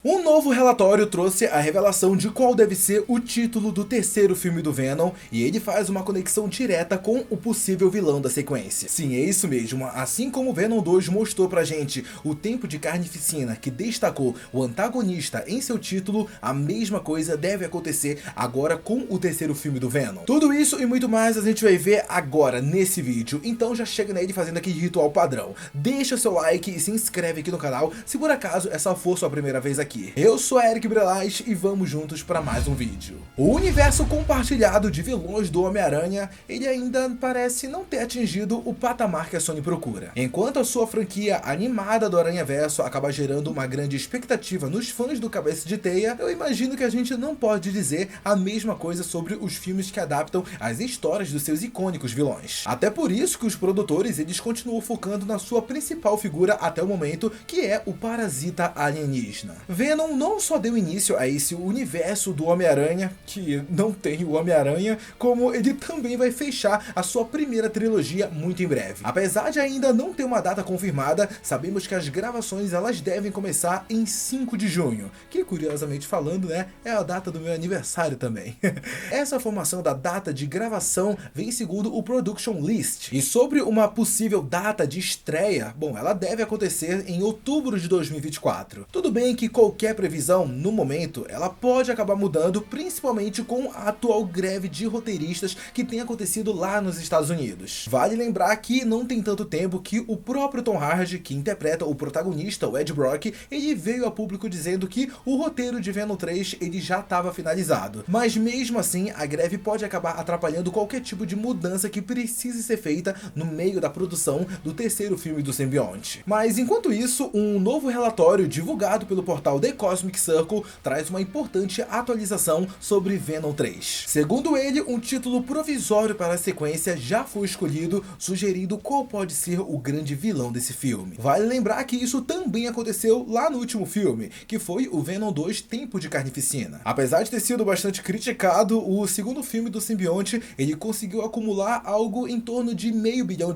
Um novo relatório trouxe a revelação de qual deve ser o título do terceiro filme do Venom, e ele faz uma conexão direta com o possível vilão da sequência. Sim, é isso mesmo, assim como Venom 2 mostrou pra gente o Tempo de Carnificina, que destacou o antagonista em seu título, a mesma coisa deve acontecer agora com o terceiro filme do Venom. Tudo isso e muito mais a gente vai ver agora nesse vídeo, então já chega nele fazendo aquele ritual padrão. Deixa seu like e se inscreve aqui no canal, se por acaso essa for sua primeira vez aqui. Eu sou Eric Brelaz e vamos juntos para mais um vídeo. O universo compartilhado de vilões do Homem-Aranha, ele ainda parece não ter atingido o patamar que a Sony procura. Enquanto a sua franquia animada do Aranhaverso acaba gerando uma grande expectativa nos fãs do Cabeça de Teia, eu imagino que a gente não pode dizer a mesma coisa sobre os filmes que adaptam as histórias dos seus icônicos vilões. Até por isso que os produtores eles continuam focando na sua principal figura até o momento, que é o parasita alienígena. Venom não só deu início a esse universo do Homem-Aranha, que não tem o Homem-Aranha, como ele também vai fechar a sua primeira trilogia muito em breve. Apesar de ainda não ter uma data confirmada, sabemos que as gravações elas devem começar em 5 de junho, que curiosamente falando, né, é a data do meu aniversário também. Essa formação da data de gravação vem segundo o Production List, e sobre uma possível data de estreia, bom, ela deve acontecer em outubro de 2024. Tudo bem que qualquer previsão, no momento, ela pode acabar mudando, principalmente com a atual greve de roteiristas que tem acontecido lá nos Estados Unidos. Vale lembrar que não tem tanto tempo que o próprio Tom Hardy, que interpreta o protagonista, o Ed Brock, ele veio a público dizendo que o roteiro de Venom 3 ele já estava finalizado. Mas mesmo assim, a greve pode acabar atrapalhando qualquer tipo de mudança que precise ser feita no meio da produção do terceiro filme do simbionte. Mas enquanto isso, um novo relatório divulgado pelo portal The Cosmic Circle traz uma importante atualização sobre Venom 3. Segundo ele, um título provisório para a sequência já foi escolhido, sugerindo qual pode ser o grande vilão desse filme. Vale lembrar que isso também aconteceu lá no último filme, que foi o Venom 2 Tempo de Carnificina. Apesar de ter sido bastante criticado, o segundo filme do simbionte ele conseguiu acumular algo em torno de $500 milhão,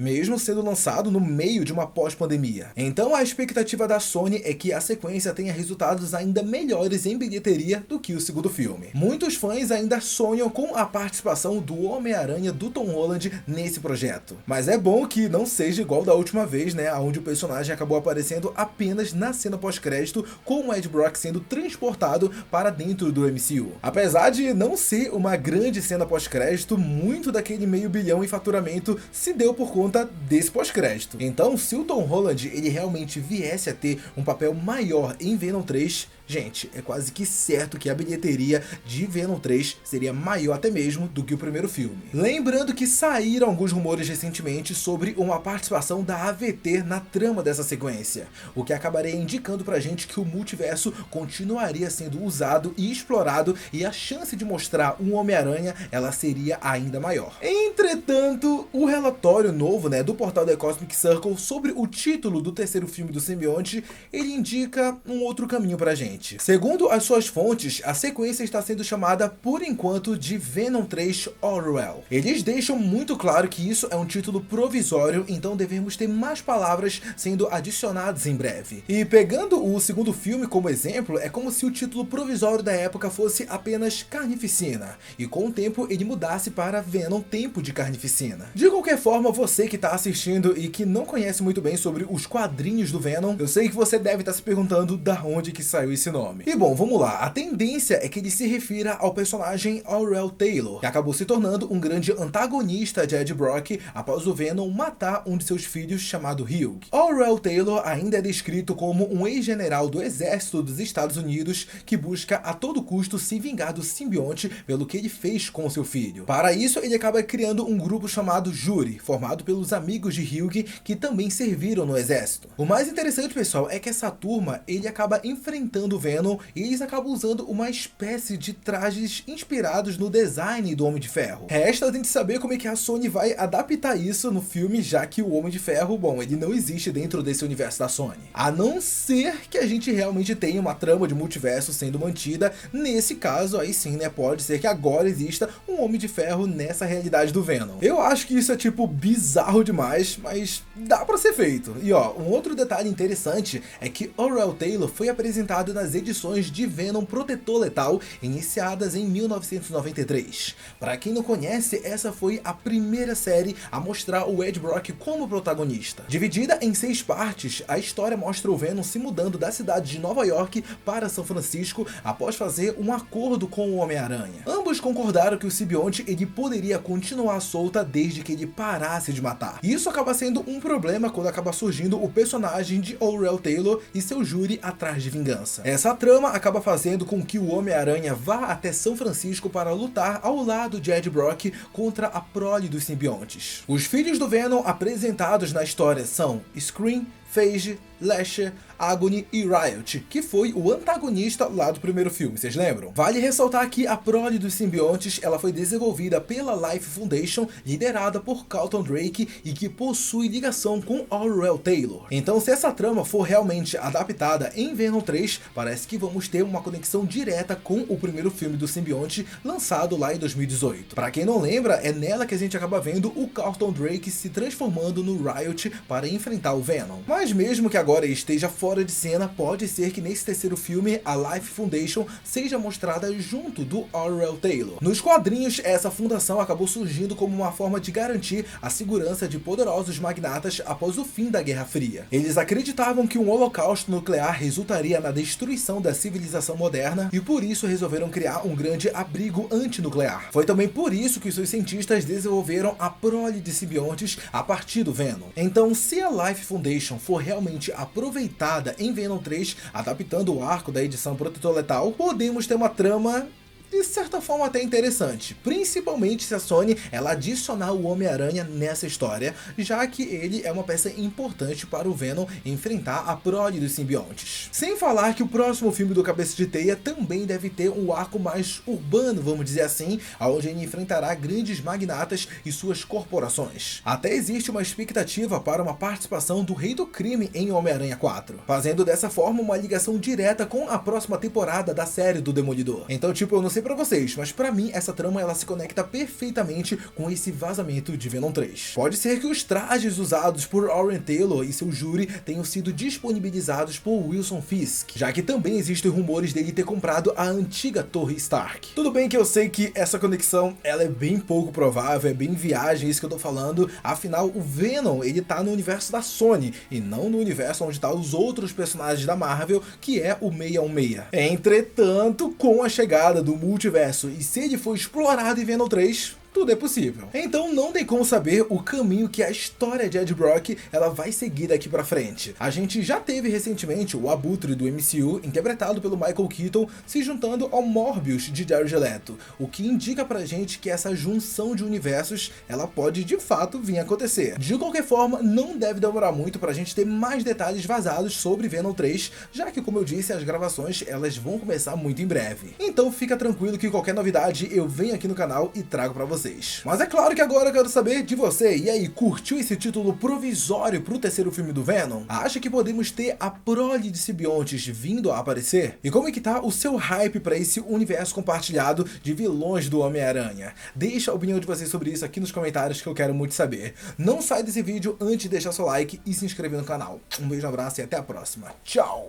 mesmo sendo lançado no meio de uma pós-pandemia. Então a expectativa da Sony é que a sequência tenha resultados ainda melhores em bilheteria do que o segundo filme. Muitos fãs ainda sonham com a participação do Homem-Aranha do Tom Holland nesse projeto. Mas é bom que não seja igual da última vez, né, onde o personagem acabou aparecendo apenas na cena pós-crédito, com o Ed Brock sendo transportado para dentro do MCU. Apesar de não ser uma grande cena pós-crédito, muito daquele $500 milhão em faturamento se deu por conta desse pós-crédito. Então, se o Tom Holland ele realmente viesse a ter um papel maior em Venom 3, gente, é quase que certo que a bilheteria de Venom 3 seria maior até mesmo do que o primeiro filme. Lembrando que saíram alguns rumores recentemente sobre uma participação da AVT na trama dessa sequência, o que acabaria indicando pra gente que o multiverso continuaria sendo usado e explorado, e a chance de mostrar um Homem-Aranha ela seria ainda maior. Entretanto, o relatório novo, né, do portal The Cosmic Circle sobre o título do terceiro filme do simbionte, ele indica um outro caminho pra gente. Segundo as suas fontes, a sequência está sendo chamada por enquanto de Venom 3 Orwell. Eles deixam muito claro que isso é um título provisório, então devemos ter mais palavras sendo adicionadas em breve. E pegando o segundo filme como exemplo, é como se o título provisório da época fosse apenas Carnificina, e com o tempo ele mudasse para Venom Tempo de Carnificina. De qualquer forma, você que está assistindo e que não conhece muito bem sobre os quadrinhos do Venom, eu sei que você deve estar se perguntando da onde que saiu esse nome. E bom, vamos lá, a tendência é que ele se refira ao personagem Orwell Taylor, que acabou se tornando um grande antagonista de Ed Brock após o Venom matar um de seus filhos chamado Hugh. Orwell Taylor ainda é descrito como um ex-general do exército dos Estados Unidos que busca a todo custo se vingar do simbionte pelo que ele fez com seu filho. Para isso, ele acaba criando um grupo chamado Jury, formado pelos amigos de Hugh que também serviram no exército. O mais interessante, pessoal, é que essa turma ele acaba enfrentando Venom e eles acabam usando uma espécie de trajes inspirados no design do Homem de Ferro. Resta a gente saber como é que a Sony vai adaptar isso no filme, já que o Homem de Ferro, bom, ele não existe dentro desse universo da Sony. A não ser que a gente realmente tenha uma trama de multiverso sendo mantida, nesse caso aí sim, né, pode ser que agora exista um Homem de Ferro nessa realidade do Venom. Eu acho que isso é tipo bizarro demais, mas dá pra ser feito. E ó, um outro detalhe interessante é que Orel Taylor foi apresentado nas edições de Venom Protetor Letal, iniciadas em 1993. Para quem não conhece, essa foi a primeira série a mostrar o Ed Brock como protagonista. Dividida em 6 partes, a história mostra o Venom se mudando da cidade de Nova York para São Francisco após fazer um acordo com o Homem-Aranha. Ambos concordaram que o simbionte ele poderia continuar solta desde que ele parasse de matar. Isso acaba sendo um problema quando acaba surgindo o personagem de Orel Taylor e seu júri atrás de vingança. Essa trama acaba fazendo com que o Homem-Aranha vá até São Francisco para lutar ao lado de Ed Brock contra a prole dos simbiontes. Os filhos do Venom apresentados na história são Scream, Phage, Lasher, Agony e Riot, que foi o antagonista lá do primeiro filme, vocês lembram? Vale ressaltar que a prole dos simbiontes ela foi desenvolvida pela Life Foundation, liderada por Carlton Drake e que possui ligação com Orel Taylor. Então, se essa trama for realmente adaptada em Venom 3, parece que vamos ter uma conexão direta com o primeiro filme do simbionte lançado lá em 2018. Para quem não lembra, é nela que a gente acaba vendo o Carlton Drake se transformando no Riot para enfrentar o Venom. Mas mesmo que agora esteja fora de cena, pode ser que nesse terceiro filme a Life Foundation seja mostrada junto do Orel Taylor. Nos quadrinhos, essa fundação acabou surgindo como uma forma de garantir a segurança de poderosos magnatas após o fim da Guerra Fria. Eles acreditavam que um holocausto nuclear resultaria na destruição da civilização moderna e por isso resolveram criar um grande abrigo antinuclear. Foi também por isso que seus cientistas desenvolveram a prole de simbiontes a partir do Venom. Então, se a Life Foundation for realmente aproveitada em Venom 3, adaptando o arco da edição Protetor Letal, podemos ter uma trama de certa forma até interessante, principalmente se a Sony ela adicionar o Homem-Aranha nessa história, já que ele é uma peça importante para o Venom enfrentar a prole dos simbiontes. Sem falar que o próximo filme do Cabeça de Teia também deve ter um arco mais urbano, vamos dizer assim, onde ele enfrentará grandes magnatas e suas corporações. Até existe uma expectativa para uma participação do Rei do Crime em Homem-Aranha 4, fazendo dessa forma uma ligação direta com a próxima temporada da série do Demolidor. Então, tipo, eu não sei pra vocês, mas pra mim essa trama ela se conecta perfeitamente com esse vazamento de Venom 3. Pode ser que os trajes usados por Orel Taylor e seu júri tenham sido disponibilizados por Wilson Fisk, já que também existem rumores dele ter comprado a antiga Torre Stark. Tudo bem que eu sei que essa conexão ela é bem pouco provável, é bem viagem isso que eu tô falando, afinal o Venom ele tá no universo da Sony e não no universo onde tá os outros personagens da Marvel, que é o 616. Entretanto, com a chegada do multiverso e se ele for explorado em Venom 3, tudo é possível. Então não tem como saber o caminho que a história de Ed Brock ela vai seguir daqui pra frente. A gente já teve recentemente o Abutre do MCU, interpretado pelo Michael Keaton, se juntando ao Morbius de Jared Leto, o que indica pra gente que essa junção de universos ela pode de fato vir a acontecer. De qualquer forma, não deve demorar muito pra gente ter mais detalhes vazados sobre Venom 3, já que, como eu disse, as gravações elas vão começar muito em breve. Então fica tranquilo que qualquer novidade eu venho aqui no canal e trago pra vocês. Mas é claro que agora eu quero saber de você. E aí, curtiu esse título provisório pro terceiro filme do Venom? Acha que podemos ter a prole de simbiontes vindo a aparecer? E como é que tá o seu hype pra esse universo compartilhado de vilões do Homem-Aranha? Deixa a opinião de vocês sobre isso aqui nos comentários que eu quero muito saber. Não sai desse vídeo antes de deixar seu like e se inscrever no canal. Um beijo, um abraço e até a próxima. Tchau!